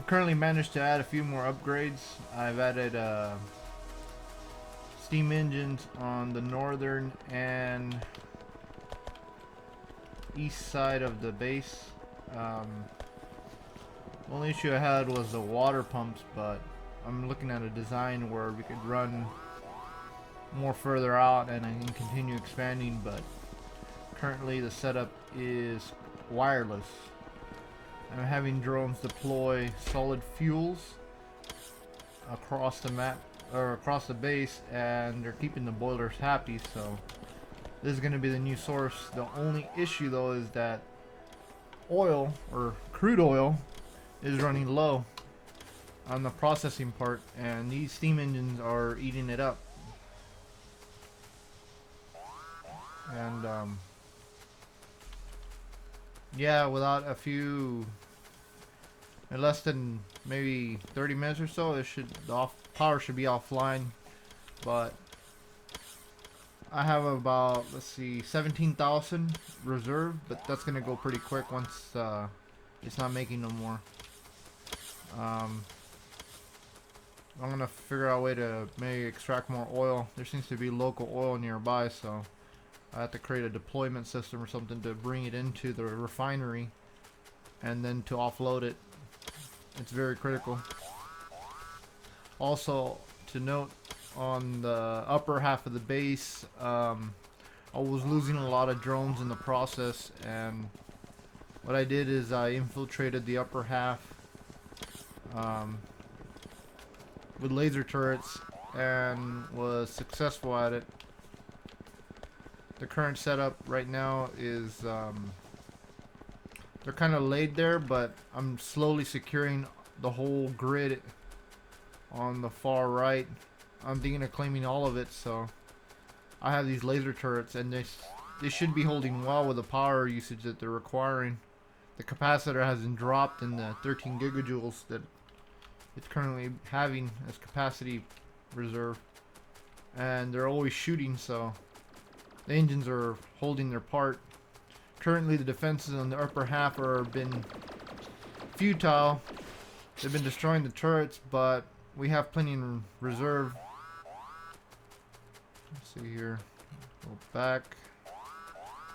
I've currently managed to add a few more upgrades. I've added steam engines on the northern and east side of the base. The only issue I had was the water pumps, but I'm looking at a design where we could run more further out and I can continue expanding, but currently the setup is wireless. I'm having drones deploy solid fuels across the map or across the base, and they're keeping the boilers happy, so this is going to be the new source. The only issue though is that oil, or crude oil, is running low on the processing part, and these steam engines are eating it up. And yeah, without a few, in less than maybe 30 minutes or so, the power should be offline. But I have about, let's see, 17,000 reserve, but that's gonna go pretty quick once it's not making no more. I'm gonna figure out a way to maybe extract more oil. There seems to be local oil nearby, so I have to create a deployment system or something to bring it into the refinery and then to offload it. It's very critical. Also, to note, on the upper half of the base, I was losing a lot of drones in the process, and what I did is I infiltrated the upper half with laser turrets and was successful at it. The current setup right now is they're kind of laid there, but I'm slowly securing the whole grid on the far right. I'm thinking of claiming all of it, so I have these laser turrets, and they should be holding well with the power usage that they're requiring. The capacitor hasn't dropped in the 13 gigajoules that it's currently having as capacity reserve, and they're always shooting, so the engines are holding their part. Currently the defenses on the upper half are been futile. They've been destroying the turrets, but we have plenty in reserve. Let's see here. Go back.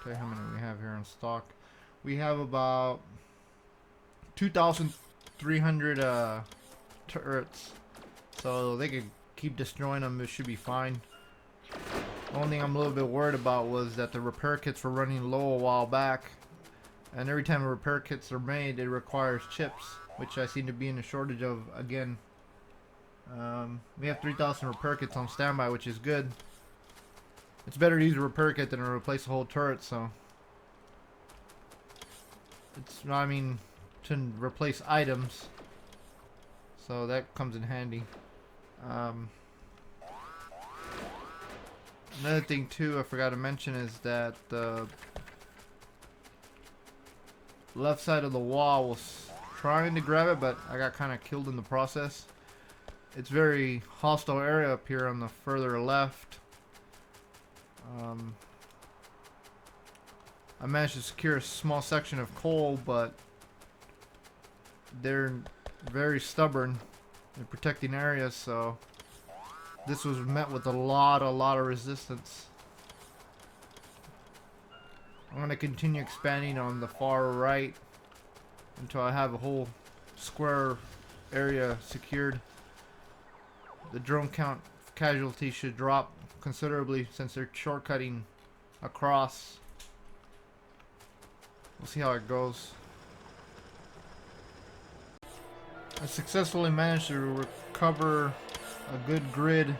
Tell you how many we have here in stock. We have about 2,300 turrets, so they could keep destroying them. It should be fine. The only thing I'm a little bit worried about was that the repair kits were running low a while back, and every time repair kits are made, it requires chips, which I seem to be in a shortage of again. We have 3,000 repair kits on standby, which is good. It's better to use a repair kit than to replace a whole turret, so it's, I mean, to replace items, so that comes in handy. Another thing too I forgot to mention is that the left side of the wall was trying to grab it, but I got kind of killed in the process. It's very hostile area up here on the further left. I managed to secure a small section of coal, but they're very stubborn in protecting areas, so this was met with a lot of resistance. I'm going to continue expanding on the far right until I have a whole square area secured. The drone count casualties should drop considerably since they're shortcutting across. We'll see how it goes. I successfully managed to recover a good grid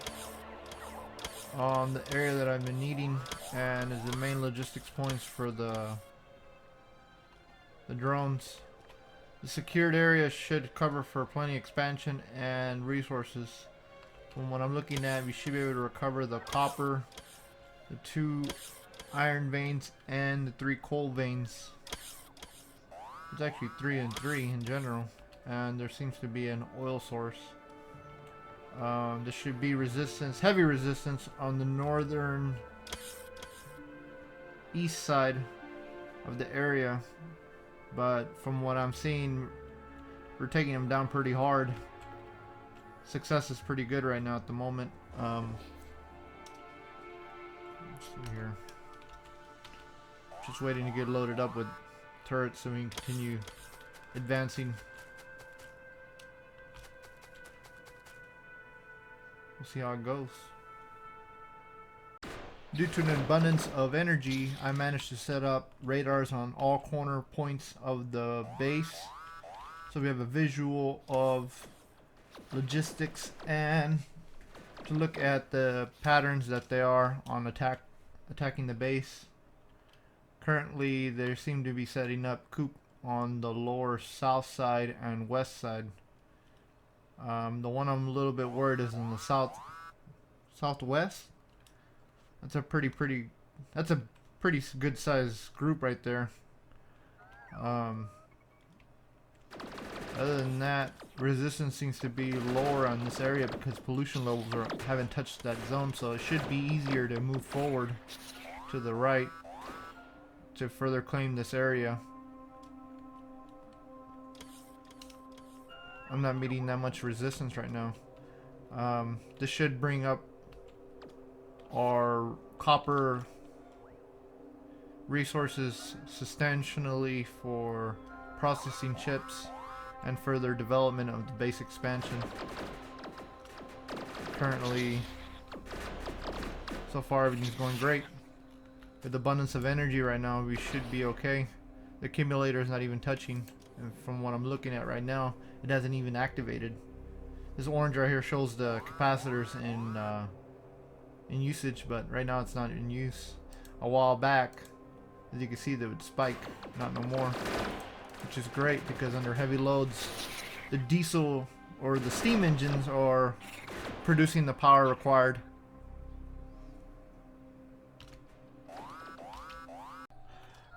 on the area that I've been needing, and is the main logistics points for the drones. The secured area should cover for plenty of expansion and resources. From what I'm looking at, we should be able to recover the copper, the 2 iron veins, and the 3 coal veins. It's actually 3 and 3 in general, and there seems to be an oil source. There should be resistance, heavy resistance on the northern east side of the area, but from what I'm seeing, we're taking them down pretty hard. Success is pretty good right now at the moment. Let's see here. Just waiting to get loaded up with turrets so we can continue advancing. We'll see how it goes. Due to an abundance of energy, I managed to set up radars on all corner points of the base. So we have a visual of logistics and to look at the patterns that they are on attacking the base. Currently, they seem to be setting up coop on the lower south side and west side. The one I'm a little bit worried is in the southwest. That's a pretty good sized group right there. Other than that, resistance seems to be lower on this area because pollution levels haven't touched that zone, so it should be easier to move forward to the right to further claim this area. I'm not meeting that much resistance right now. This should bring up our copper resources substantially for processing chips and further development of the base expansion. Currently, so far everything's going great. With abundance of energy right now, we should be okay. The accumulator is not even touching, and from what I'm looking at right now, it hasn't even activated. This orange right here shows the capacitors in usage, but right now it's not in use. A while back, as you can see, they would spike, not no more, which is great because under heavy loads, the diesel or the steam engines are producing the power required.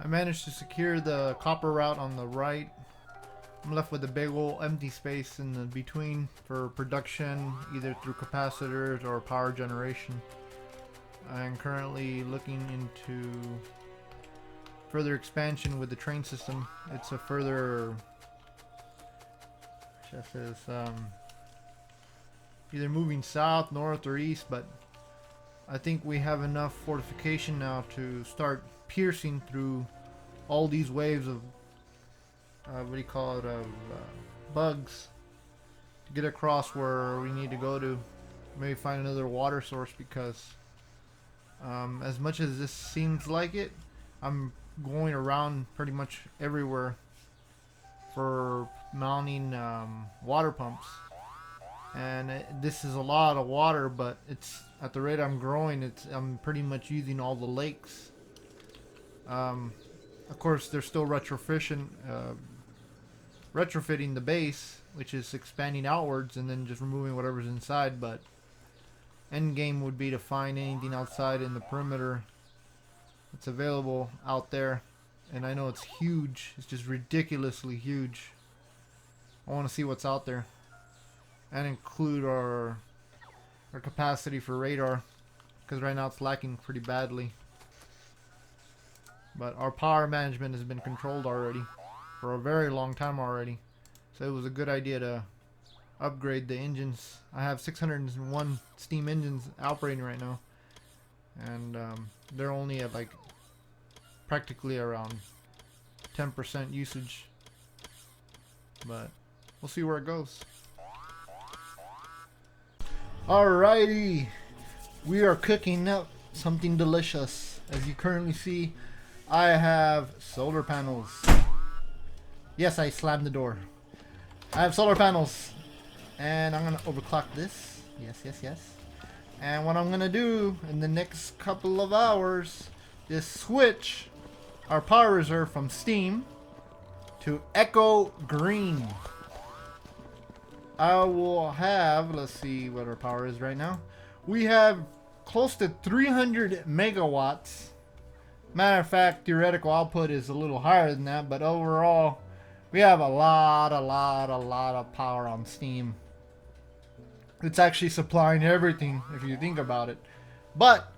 I managed to secure the copper route on the right. I'm left with a big old empty space in the between for production, either through capacitors or power generation. I'm currently looking into further expansion with the train system. It's a further, just as either moving south, north, or east, but I think we have enough fortification now to start piercing through all these waves of bugs to get across where we need to go to. Maybe find another water source, because as much as this seems like it, I'm going around pretty much everywhere for mounting water pumps, and this is a lot of water, but it's at the rate I'm growing, I'm pretty much using all the lakes. Of course, they're still retrofitting the base, which is expanding outwards and then just removing whatever's inside, but end game would be to find anything outside in the perimeter that's available out there. And I know it's huge, it's just ridiculously huge. I want to see what's out there and include our capacity for radar, because right now it's lacking pretty badly. But our power management has been controlled already for a very long time already, so it was a good idea to upgrade the engines. I have 601 steam engines operating right now, and they're only at like practically around 10% usage, but we'll see where it goes. Alrighty, we are cooking up something delicious. As you currently see, I have solar panels. Yes, I slammed the door. I have solar panels, and I'm gonna overclock this. Yes. And what I'm gonna do in the next couple of hours is switch our power reserve from steam to Echo Green. I will have, let's see what our power is right now. We have close to 300 megawatts. Matter of fact, theoretical output is a little higher than that, but overall, we have a lot of power on steam. It's actually supplying everything if you think about it. But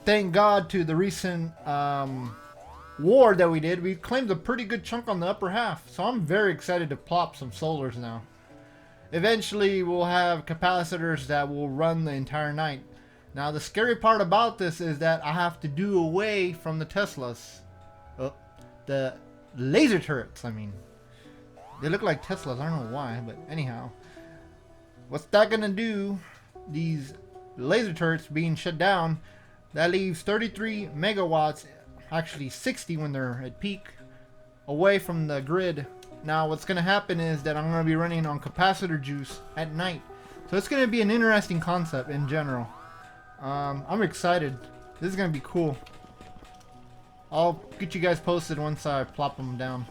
thank God to the recent war that we did, we claimed a pretty good chunk on the upper half. So I'm very excited to plop some solars now. Eventually, we'll have capacitors that will run the entire night. Now, the scary part about this is that I have to do away from the Teslas. Oh, the laser turrets, I mean. They look like Teslas, I don't know why, but anyhow. What's that gonna do? These laser turrets being shut down, that leaves 33 megawatts, actually 60 when they're at peak, away from the grid. Now what's gonna happen is that I'm gonna be running on capacitor juice at night. So it's gonna be an interesting concept in general. I'm excited. This is gonna be cool. I'll get you guys posted once I plop them down.